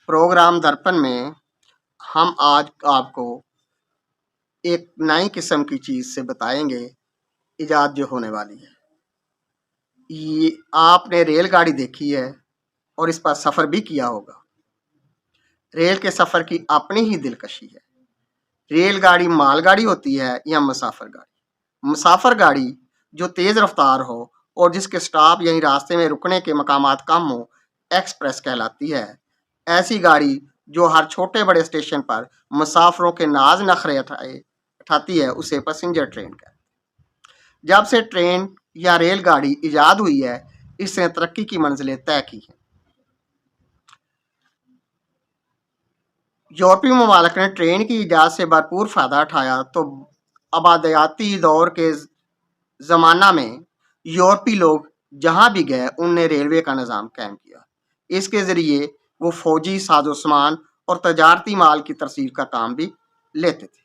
Programme Darpan میں ہم آج آپ کو ایک نئی قسم کی چیز سے بتائیں گے، ایجاد جو ہونے والی ہے۔ یہ آپ نے ریل گاڑی دیکھی ہے اور اس پر سفر بھی کیا ہوگا۔ ریل کے سفر کی اپنی ہی دلکشی ہے۔ ریل گاڑی مال گاڑی ہوتی ہے یا مسافر گاڑی؟ مسافر گاڑی جو تیز رفتار ہو اور جس کے سٹاپ یعنی راستے میں رکنے کے مقامات کم ہو، ایکسپریس کہلاتی ہے۔ ایسی گاڑی جو ہر چھوٹے بڑے اسٹیشن پر مسافروں کے ناز نخرے اٹھاتی ہے، اسے پیسنجر ٹرین کہتے ہیں۔ جب سے ٹرین یا ریل گاڑی ایجاد ہوئی ہے، اس نے ترقی کی منزلیں طے کی ہیں۔ یورپی ممالک نے ٹرین کی ایجاد سے بھرپور فائدہ اٹھایا تو آبادیاتی دور کے زمانہ میں یورپی لوگ جہاں بھی گئے انہوں نے ریلوے کا نظام قائم کیا۔ اس کے ذریعے وہ فوجی ساز و سامان اور تجارتی مال کی ترسیل کا کام بھی لیتے تھے۔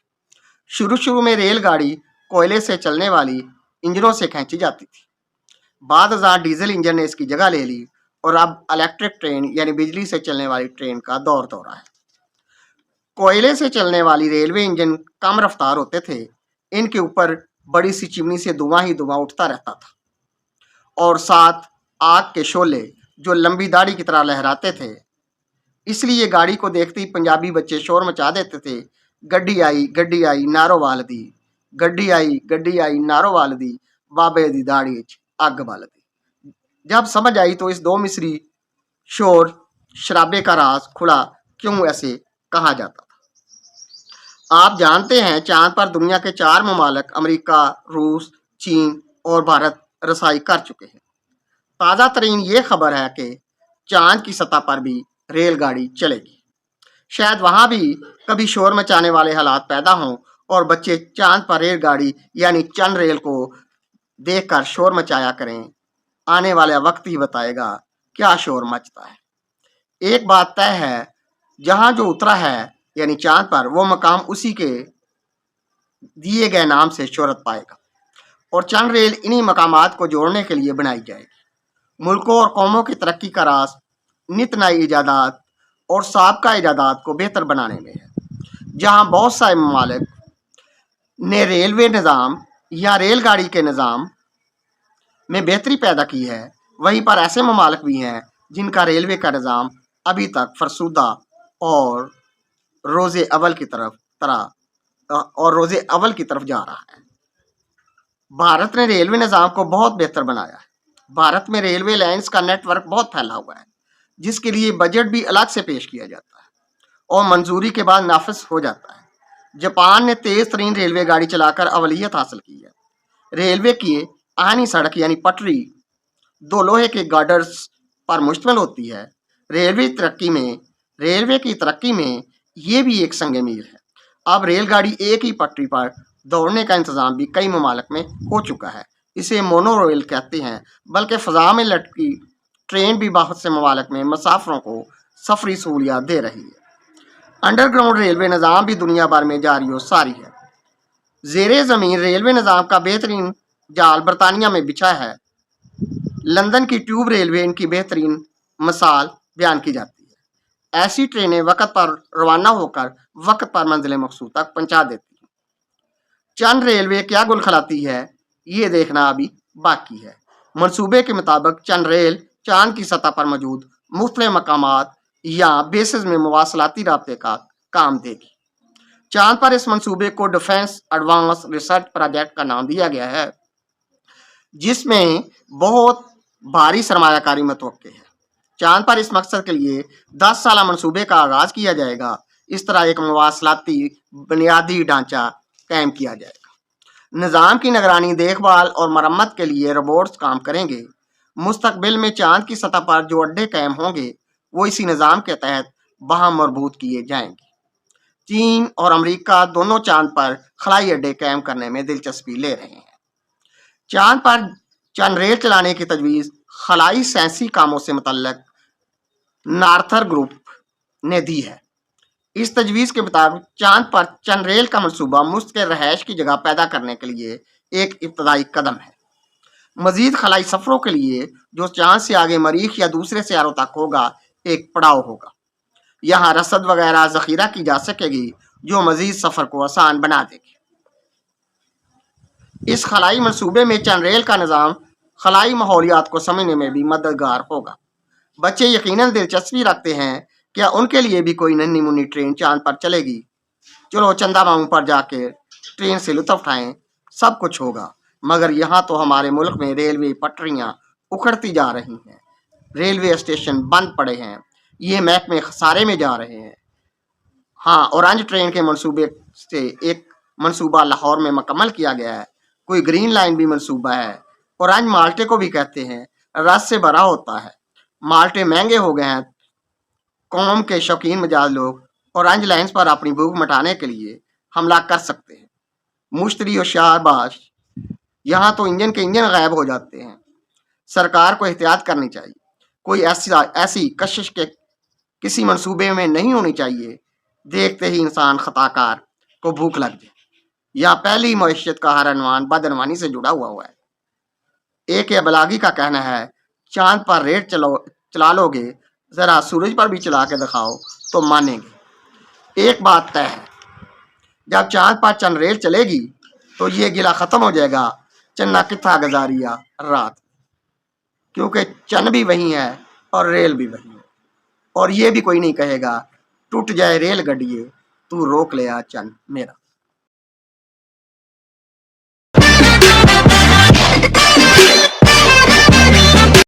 شروع میں ریل گاڑی کوئلے سے چلنے والی انجنوں سے کھینچی جاتی تھی۔ بعد ازاں ڈیزل انجن نے اس کی جگہ لے لی اور اب الیکٹرک ٹرین یعنی بجلی سے چلنے والی ٹرین کا دورہ ہے۔ کوئلے سے چلنے والی ریلوے انجن کم رفتار ہوتے تھے۔ ان کے اوپر بڑی سی چمنی سے دھواں ہی دھواں اٹھتا رہتا تھا اور ساتھ آگ کے شعلے جو لمبی داڑھی کی طرح لہراتے تھے۔ اس لیے گاڑی کو دیکھتے ہی پنجابی بچے شور مچا دیتے تھے، گڈی آئی نارو والدی، گڈی آئی نارو والدی، بابے دی داڑھی اگ بالدی۔ جب سمجھ آئی تو اس دو مصری شور شرابے کا راز کھلا کیوں ایسے کہا جاتا تھا۔ آپ جانتے ہیں چاند پر دنیا کے 4 ممالک امریکہ، روس، چین اور بھارت رسائی کر چکے ہیں۔ تازہ ترین یہ خبر ہے کہ چاند کی سطح پر بھی ریل گاڑی چلے گی۔ شاید وہاں بھی کبھی شور مچانے والے حالات پیدا ہوں اور بچے چاند پر ریل گاڑی یعنی چند ریل کو دیکھ کر شور مچایا کریں۔ آنے والا وقت ہی بتائے گا کیا شور مچتا ہے۔ ایک بات طے ہے، جہاں جو اترا ہے یعنی چاند پر، وہ مقام اسی کے دیے گئے نام سے شہرت پائے گا اور چند ریل انہی مقامات کو جوڑنے کے لیے بنائی جائے گی۔ ملکوں اور قوموں کی ترقی کا راز نت نئی ایجادات اور سابقہ ایجادات کو بہتر بنانے میں ہے۔ جہاں بہت سارے ممالک نے ریلوے نظام یا ریل گاڑی کے نظام میں بہتری پیدا کی ہے، وہیں پر ایسے ممالک بھی ہیں جن کا ریلوے کا نظام ابھی تک فرسودہ اور روز اول کی طرف جا رہا ہے۔ بھارت نے ریلوے نظام کو بہت بہتر بنایا ہے۔ بھارت میں ریلوے لائنز کا نیٹ ورک بہت پھیلا ہوا ہے، جس کے لیے بجٹ بھی الگ سے پیش کیا جاتا ہے اور منظوری کے بعد نافذ ہو جاتا ہے۔ جاپان نے تیز ترین ریلوے گاڑی چلا کر اولویت حاصل کی ہے۔ ریلوے کی آہنی سڑک یعنی پٹری 2 لوہے کے گارڈرز پر مشتمل ہوتی ہے۔ ریلوے کی ترقی میں یہ بھی ایک سنگ میل ہے۔ اب ریل گاڑی ایک ہی پٹری پر دوڑنے کا انتظام بھی کئی ممالک میں ہو چکا ہے۔ اسے مونو ریل کہتے ہیں، بلکہ فضا میں لٹکی ٹرین بھی بہت سے ممالک میں مسافروں کو سفری سہولیات دے رہی ہے۔ انڈر گراؤنڈ ریلوے نظام بھی دنیا بھر میں جاری و ساری ہے۔ زیر زمین ریلوے نظام کا بہترین جال برطانیہ میں بچھا ہے۔ لندن کی ٹیوب ریلوے ان کی بہترین مثال بیان کی جاتی ہے۔ ایسی ٹرینیں وقت پر روانہ ہو کر وقت پر منزل مقصود تک پہنچا دیتی ہیں۔ چند ریلوے کیا گل کھلاتی ہے، یہ دیکھنا ابھی باقی ہے۔ منصوبے کے مطابق چند ریل چاند کی سطح پر موجود مختلف مقامات یا بیسز میں مواصلاتی رابطے کا کام دے گی۔ چاند پر اس منصوبے کو ڈیفنس ایڈوانس ریسرچ پروجیکٹ کا نام دیا گیا ہے، جس میں بہت بھاری سرمایہ کاری متوقع ہے۔ چاند پر اس مقصد کے لیے 10 سالہ منصوبے کا آغاز کیا جائے گا۔ اس طرح ایک مواصلاتی بنیادی ڈھانچہ قائم کیا جائے گا۔ نظام کی نگرانی، دیکھ بھال اور مرمت کے لیے روبوٹس کام کریں گے۔ مستقبل میں چاند کی سطح پر جو اڈے قائم ہوں گے وہ اسی نظام کے تحت باہم مربوط کیے جائیں گے۔ چین اور امریکہ دونوں چاند پر خلائی اڈے قائم کرنے میں دلچسپی لے رہے ہیں۔ چاند پر چند ریل چلانے کی تجویز خلائی سائنسی کاموں سے متعلق نارتھر گروپ نے دی ہے۔ اس تجویز کے مطابق چاند پر چند ریل کا منصوبہ مستقل رہائش کی جگہ پیدا کرنے کے لیے ایک ابتدائی قدم ہے۔ مزید خلائی سفروں کے لیے جو چاند سے آگے مریخ یا دوسرے سیاروں تک ہوگا ایک پڑاؤ ہوگا۔ یہاں رسد وغیرہ ذخیرہ کی جا سکے گی جو مزید سفر کو آسان بنا دے گی۔ اس خلائی منصوبے میں چند ریل کا نظام خلائی ماحولیات کو سمجھنے میں بھی مددگار ہوگا۔ بچے یقیناً دلچسپی رکھتے ہیں کیا ان کے لیے بھی کوئی ننھی منھی ٹرین چاند پر چلے گی؟ چلو چندہ ماموں پر جا کے ٹرین سے لطف اٹھائیں، سب کچھ ہوگا۔ مگر یہاں تو ہمارے ملک میں ریلوے پٹریاں اکھڑتی جا رہی ہیں، ریلوے اسٹیشن بند پڑے ہیں، یہ محکمے خسارے میں جا رہے ہیں۔ ہاں، اورنج ٹرین کے منصوبے سے ایک منصوبہ لاہور میں مکمل کیا گیا ہے، کوئی گرین لائن بھی منصوبہ ہے۔ اورنج مالٹے کو بھی کہتے ہیں، رس سے بھرا ہوتا ہے۔ مالٹے مہنگے ہو گئے ہیں، قوم کے شوقین مزاج لوگ اورنج لائنز پر اپنی بھوک مٹانے کے لیے حملہ کر سکتے ہیں۔ مشتری اور شاباش، یہاں تو انجن غائب ہو جاتے ہیں۔ سرکار کو احتیاط کرنی چاہیے، کوئی ایسی کشش کے کسی منصوبے میں نہیں ہونی چاہیے دیکھتے ہی انسان خطا کار کو بھوک لگ جائے۔ یا پہلی معیشت کا ہر عنوان بدعنوانی سے جڑا ہوا ہے۔ ایک ابلاغی کا کہنا ہے چاند پر ریل چلا لو گے، ذرا سورج پر بھی چلا کے دکھاؤ تو مانیں گے۔ ایک بات طے ہے، جب چاند پر چند ریل چلے گی تو یہ گلہ ختم ہو جائے گا چنا کتھا گزاریا رات، کیونکہ چن بھی وہی ہے اور ریل بھی وہی ہے، اور یہ بھی کوئی نہیں کہے گا ٹوٹ جائے ریل گڈیے تو روک لیا چن میرا۔